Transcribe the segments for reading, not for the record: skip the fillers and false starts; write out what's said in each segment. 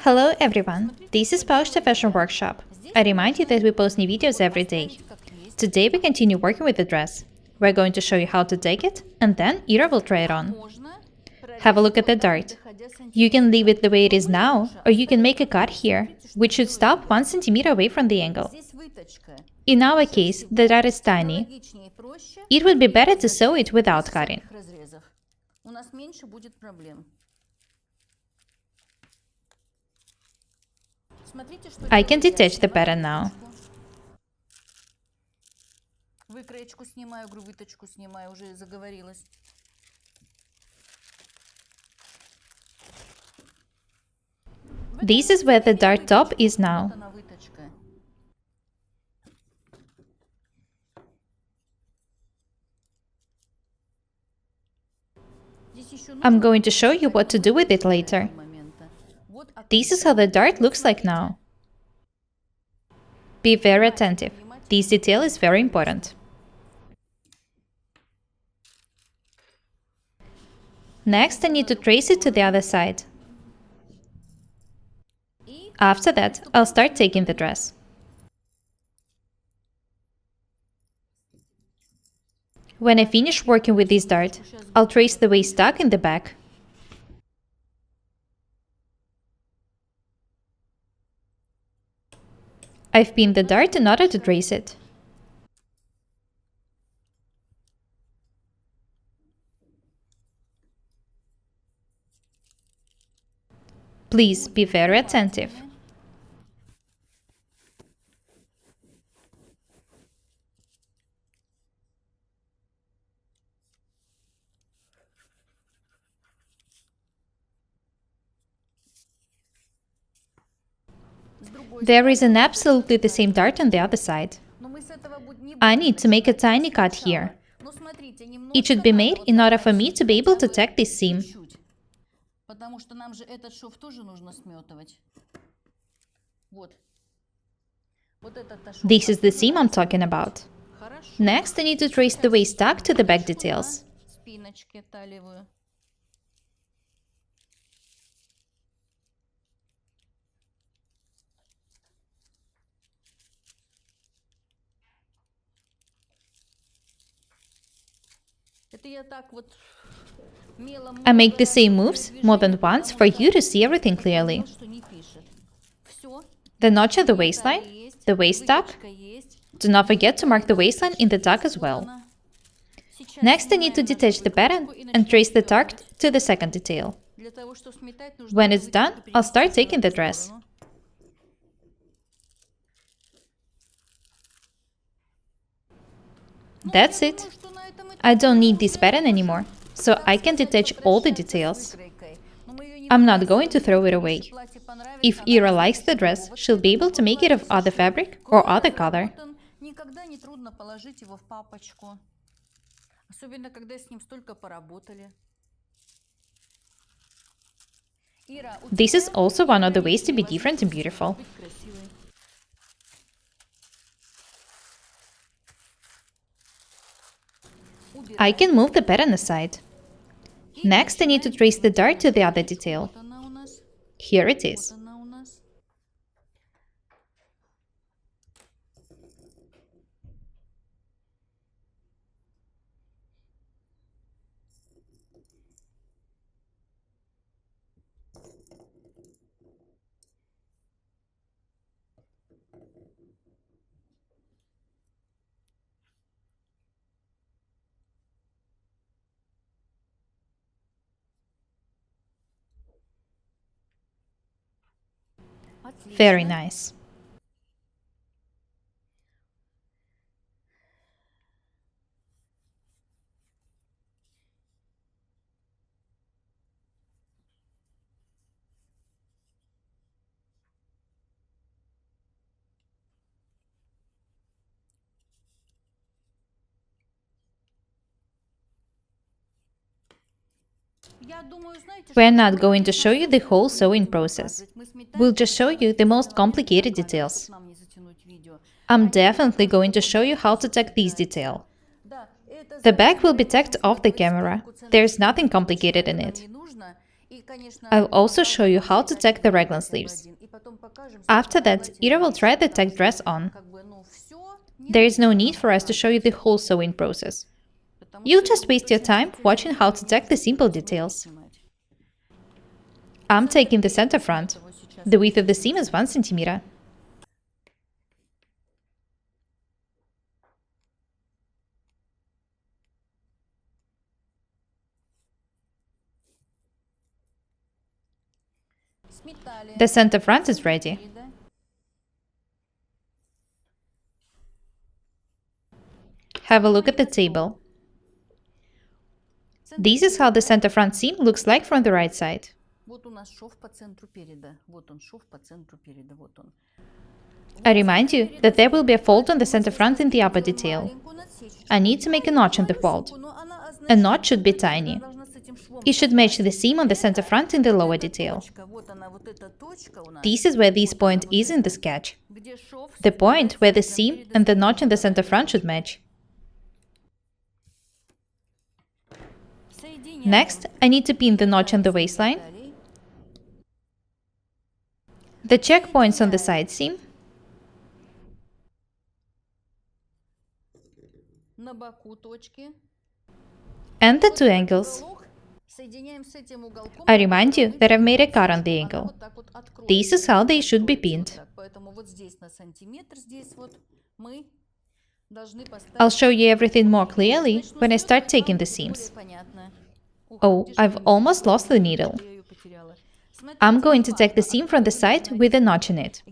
Hello everyone, this is Paushta Fashion Workshop. I remind you that we post new videos every day. Today we continue working with the dress. We're going to show you how to take it, and then Ira will try it on. Have a look at the dart. You can leave it the way it is now, or you can make a cut here, which should stop 1 cm away from the angle. In our case, the dart is tiny. It would be better to sew it without cutting. I can detach the pattern now. This is where the dart top is now. I'm going to show you what to do with it later. This is how the dart looks like now. Be very attentive. This detail is very important. Next, I need to trace it to the other side. After that, I'll start taking the dress. When I finish working with this dart, I'll trace the waist tuck in the back. I've pinned the dart in order to trace it. Please be very attentive. There is an absolutely the same dart on the other side. I need to make a tiny cut here. It should be made in order for me to be able to tack this seam. This is the seam I'm talking about. Next, I need to trace the waist tuck to the back details. I make the same moves more than once for you to see everything clearly. The notch at the waistline, the waist tuck. Do not forget to mark the waistline in the tuck as well. Next, I need to detach the pattern and trace the tuck to the second detail. When it's done, I'll start taking the dress. That's it. I don't need this pattern anymore, so I can detach all the details. I'm not going to throw it away. If Ira likes the dress, she'll be able to make it of other fabric or other color. This is also one of the ways to be different and beautiful. I can move the pattern aside. Next, I need to trace the dart to the other detail. Here it is. Very nice. We're not going to show you the whole sewing process. We'll just show you the most complicated details. I'm definitely going to show you how to tack this detail. The back will be tacked off the camera. There's nothing complicated in it. I'll also show you how to tack the raglan sleeves. After that, Ira will try the tacked dress on. There is no need for us to show you the whole sewing process. You'll just waste your time watching how to tack the simple details. I'm taking the center front. The width of the seam is 1 centimeter. The center front is ready. Have a look at the table. This is how the center front seam looks like from the right side. I remind you that there will be a fold on the center front in the upper detail. I need to make a notch in the fold. A notch should be tiny. It should match the seam on the center front in the lower detail. This is where this point is in the sketch. The point where the seam and the notch in the center front should match. Next, I need to pin the notch on the waistline, the check points on the side seam, and the two angles. I remind you that I've made a cut on the angle. This is how they should be pinned. I'll show you everything more clearly when I start taking the seams. Oh, I've almost lost the needle. I'm going to tack the seam from the side with a notch in it.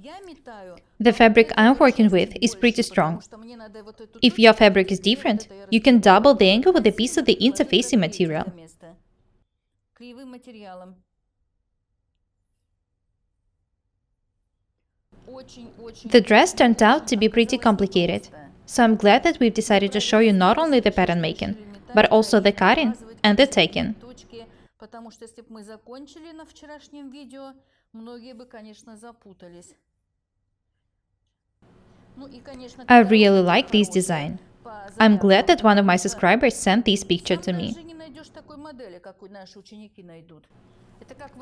The fabric I'm working with is pretty strong. If your fabric is different, you can double the angle with a piece of the interfacing material. The dress turned out to be pretty complicated, so I'm glad that we've decided to show you not only the pattern making, but also the cutting and the taking. I really like this design. I'm glad that one of my subscribers sent this picture to me.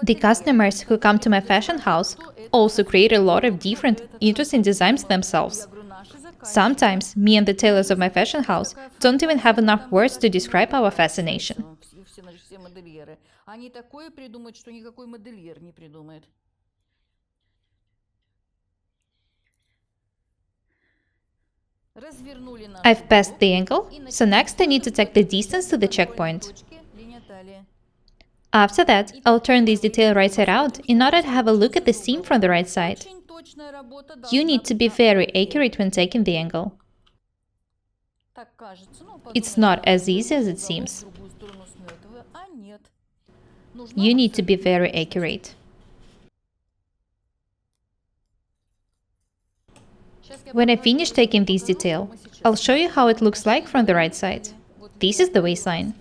The customers who come to my fashion house also create a lot of different, interesting designs themselves. Sometimes me and the tailors of my fashion house don't even have enough words to describe our fascination. I've passed the angle, so next I need to tack the distance to the checkpoint. After that, I'll turn this detail right side out in order to have a look at the seam from the right side. You need to be very accurate when taking the angle. It's not as easy as it seems. You need to be very accurate. When I finish taking this detail, I'll show you how it looks like from the right side. This is the waistline.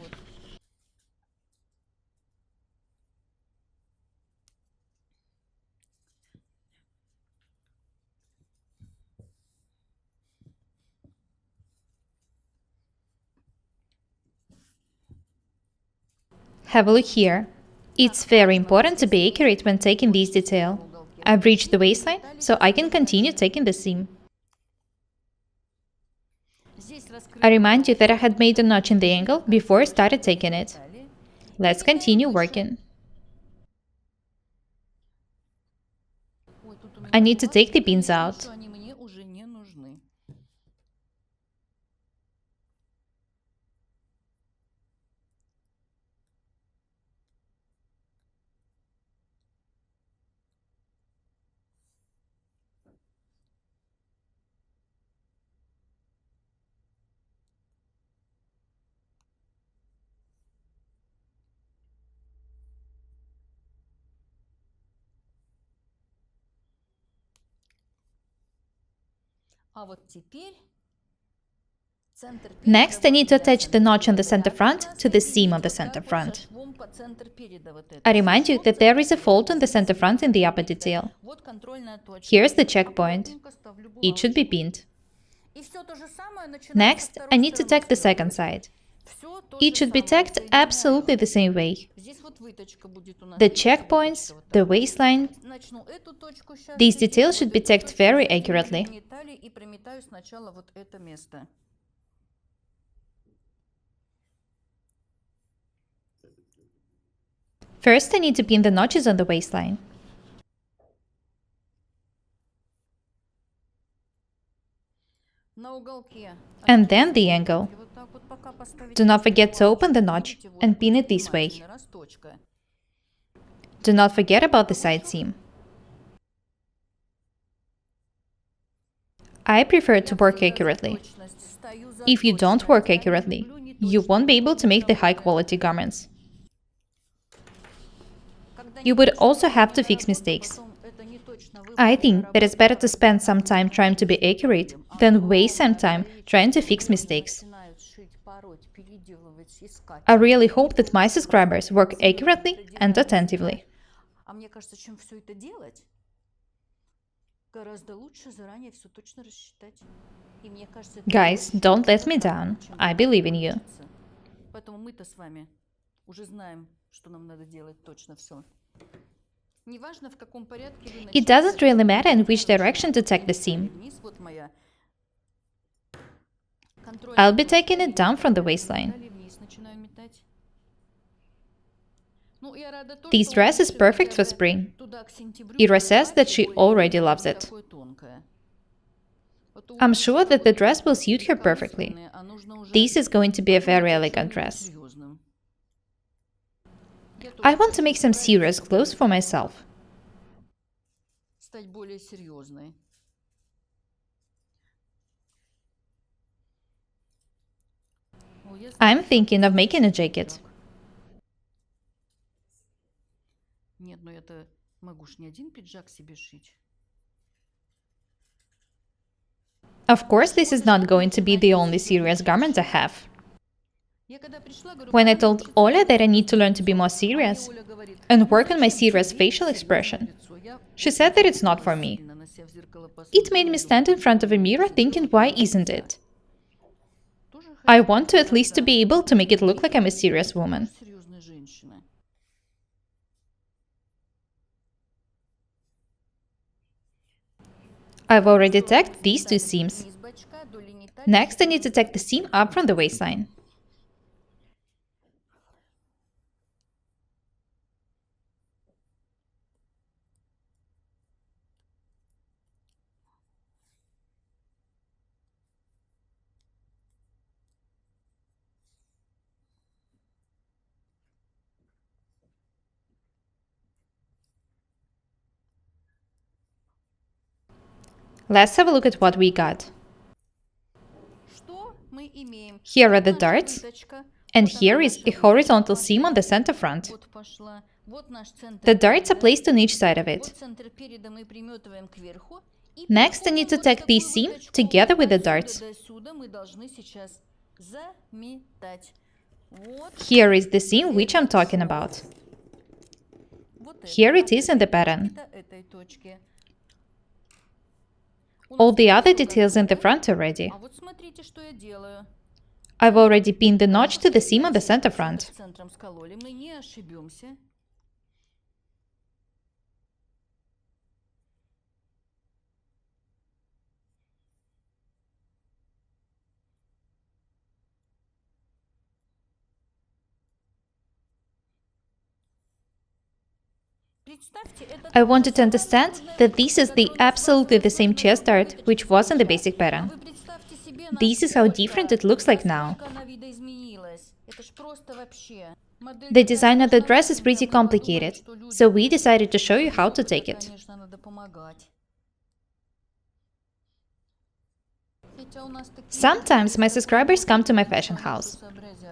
Have a look here. It's very important to be accurate when taking this detail. I've reached the waistline, so I can continue taking the seam. I remind you that I had made a notch in the angle before I started taking it. Let's continue working. I need to take the pins out. Next, I need to attach the notch on the center front to the seam on the center front. I remind you that there is a fold on the center front in the upper detail. Here's the checkpoint. It should be pinned. Next, I need to tack the second side. It should be tacked absolutely the same way. The checkpoints, the waistline, these details should be tacked very accurately. First, I need to pin the notches on the waistline. And then the angle. Do not forget to open the notch and pin it this way. Do not forget about the side seam. I prefer to work accurately. If you don't work accurately, you won't be able to make the high-quality garments. You would also have to fix mistakes. I think that it's better to spend some time trying to be accurate than waste some time trying to fix mistakes. I really hope that my subscribers work accurately and attentively. Guys, don't let me down. I believe in you. It doesn't really matter in which direction to tack the seam. I'll be taking it down from the waistline. This dress is perfect for spring. Ira says that she already loves it. I'm sure that the dress will suit her perfectly. This is going to be a very elegant dress. I want to make some serious clothes for myself. I'm thinking of making a jacket. Of course, this is not going to be the only serious garment I have. When I told Oля that I need to learn to be more serious and work on my serious facial expression, she said that it's not for me. It made me stand in front of a mirror thinking, why isn't it? I want to at least to be able to make it look like I'm a serious woman. I've already tacked these two seams. Next, I need to tack the seam up from the waistline. Let's have a look at what we got. Here are the darts, and here is a horizontal seam on the center front. The darts are placed on each side of it. Next, I need to tack this seam together with the darts. Here is the seam which I'm talking about. Here it is in the pattern. All the other details in the front are ready. I've already pinned the notch to the seam on the center front. I wanted to understand that this is absolutely the same chest dart which was in the basic pattern. This is how different it looks like now. The design of the dress is pretty complicated, so we decided to show you how to take it. Sometimes my subscribers come to my fashion house.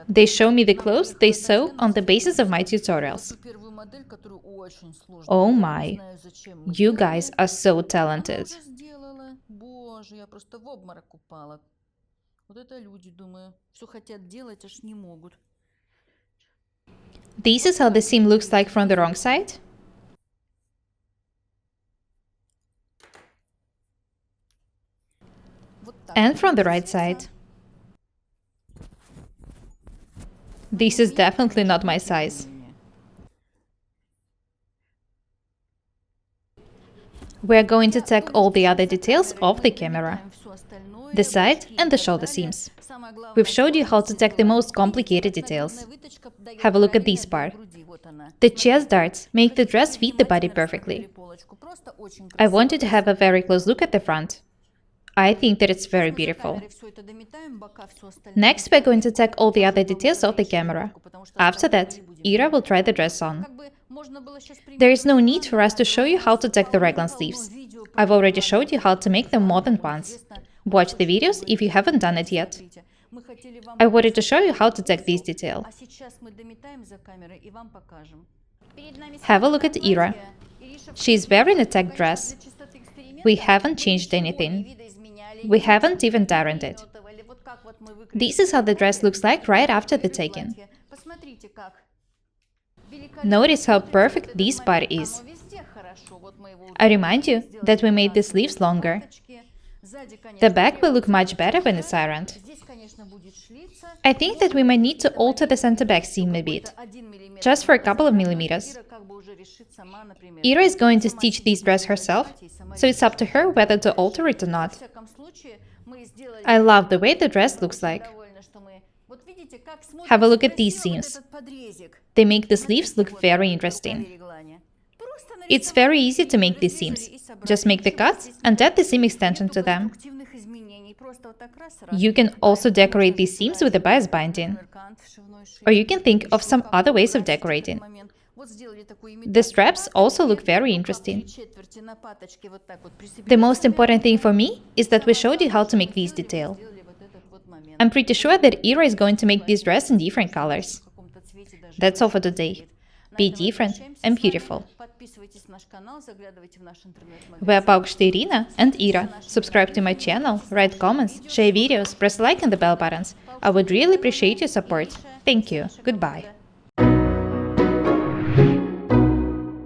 They show me the clothes they sew on the basis of my tutorials. Oh my, you guys are so talented. This is how the seam looks like from the wrong side. And from the right side. This is definitely not my size. We're going to tack all the other details of the camera, the side and the shoulder seams. We've showed you how to tack the most complicated details. Have a look at this part. The chest darts make the dress fit the body perfectly. I want you to have a very close look at the front. I think that it's very beautiful. Next, we're going to tack all the other details of the camera. After that, Ira will try the dress on. There is no need for us to show you how to tack the raglan sleeves. I've already showed you how to make them more than once. Watch the videos if you haven't done it yet. I wanted to show you how to tack this detail. Have a look at Ira. She is wearing a tacked dress. We haven't changed anything. We haven't even ironed it. This is how the dress looks like right after the taking. Notice how perfect this part is. I remind you that we made the sleeves longer. The back will look much better when it's ironed. I think that we might need to alter the center back seam a bit, just for a couple of millimeters. Ira is going to stitch this dress herself, so it's up to her whether to alter it or not. I love the way the dress looks like. Have a look at these seams. They make the sleeves look very interesting. It's very easy to make these seams. Just make the cuts and add the seam extension to them. You can also decorate these seams with a bias binding. Or you can think of some other ways of decorating. The straps also look very interesting. The most important thing for me is that we showed you how to make this detail. I'm pretty sure that Ira is going to make this dress in different colors. That's all for today. Be different and beautiful. We're Paukšte Irina and Ira. Subscribe to my channel, write comments, share videos, press like and the bell buttons. I would really appreciate your support. Thank you. Goodbye.